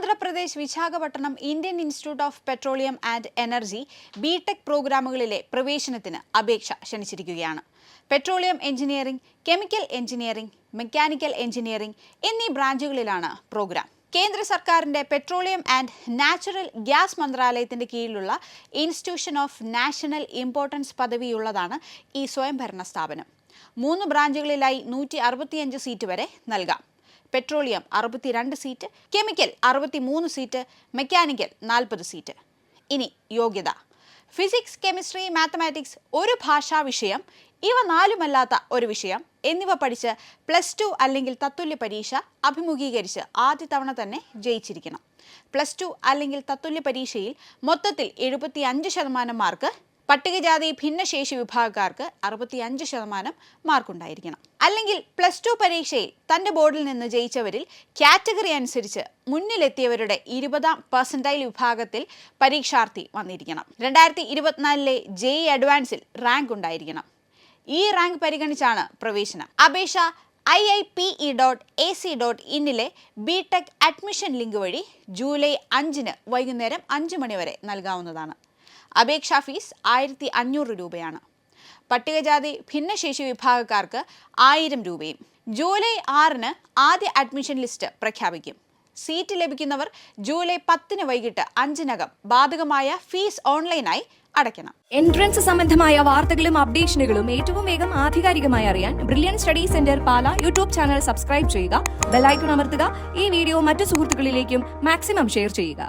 Andhra Pradesh Visakhapatnam Indian institute of petroleum and energy BTech പ്രോഗ്രാമുകളിലെ പ്രവേശനത്തിന് അപേക്ഷ ക്ഷണിച്ചിരിക്കുകയാണ്. Petroleum engineering, chemical engineering, mechanical engineering എന്നീ ബ്രാഞ്ചുകളിലാണ് പ്രോഗ്രാം. കേന്ദ്ര സർക്കാരിന്റെ പെട്രോളിയം ആൻഡ് നാച്ചുറൽ ഗ്യാസ് മന്ത്രാലയത്തിന്റെ കീഴിലുള്ള ഇൻസ്റ്റിറ്റ്യൂഷൻ ഓഫ് നാഷണൽ ഇമ്പോർട്ടൻസ് പദവിയുള്ളതാണ് ഈ സ്വയംഭരണ സ്ഥാപനം. 3 ബ്രാഞ്ചുകളിലായി 165 സീറ്റ് വരെ നൽകാം. Petroleum 62 seat, chemical 63 seat, mechanical 40 seat. ഇനി യോഗ്യത: ഫിസിക്സ്, കെമിസ്ട്രി, മാത്തമാറ്റിക്സ്, ഒരു ഭാഷാ വിഷയം, ഇവ 4മല്ലാത്ത ഒരു വിഷയം എന്നിവ പഠിച്ച് +2 അല്ലെങ്കിൽ തത്തുല്യ പരീക്ഷ അഭിമുഖീകരിച്ച് ആദ്യ തവണ തന്നെ ജയിച്ചിരിക്കണം. +2 അല്ലെങ്കിൽ തത്തുല്യ പരീക്ഷയിൽ മൊത്തത്തിൽ 75% മാർക്ക്, പട്ടികജാതി ഭിന്നശേഷി വിഭാഗക്കാർക്ക് 65% മാർക്കുണ്ടായിരിക്കണം. അല്ലെങ്കിൽ +2 പരീക്ഷയിൽ തന്റെ ബോർഡിൽ നിന്ന് ജയിച്ചവരിൽ കാറ്റഗറി അനുസരിച്ച് മുന്നിലെത്തിയവരുടെ 20ാം പെർസെന്റൈൽ വിഭാഗത്തിൽ പരീക്ഷാർത്ഥി വന്നിരിക്കണം. 2024 JEE അഡ്വാൻസിൽ റാങ്ക് ഉണ്ടായിരിക്കണം. ഈ റാങ്ക് പരിഗണിച്ചാണ് പ്രവേശനം. അപേക്ഷ iipe.ac.in ബിടെക് അഡ്മിഷൻ ലിങ്ക് വഴി ജൂലൈ 5 വൈകുന്നേരം 5 മണി വരെ നൽകാവുന്നതാണ്. അപേക്ഷാ ഫീസ് 1500 രൂപയാണ്. പട്ടികജാതി ഭിന്നശേഷി വിഭാഗക്കാർക്ക് 1000 രൂപയും. ജൂലൈ 6 ആദ്യ അഡ്മിഷൻ ലിസ്റ്റ് പ്രഖ്യാപിക്കും. സീറ്റ് ലഭിക്കുന്നവർ ജൂലൈ 10 വൈകിട്ട് 5 ബാധകമായ ഫീസ് ഓൺലൈനായി അടയ്ക്കണം. എൻട്രൻസ് സംബന്ധമായ വാർത്തകളും അപ്ഡേഷനുകളും ഏറ്റവും വേഗം ആധികാരികമായി അറിയാൻ ബ്രില്യൻറ്റ് സ്റ്റഡി സെന്റർ പാല യൂട്യൂബ് ചാനൽ സബ്സ്ക്രൈബ് ചെയ്യുക, ബെൽ ഐക്കൺ അമർത്തുക. ഈ വീഡിയോ മറ്റു സുഹൃത്തുക്കളിലേക്കും മാക്സിമം ഷെയർ ചെയ്യുക.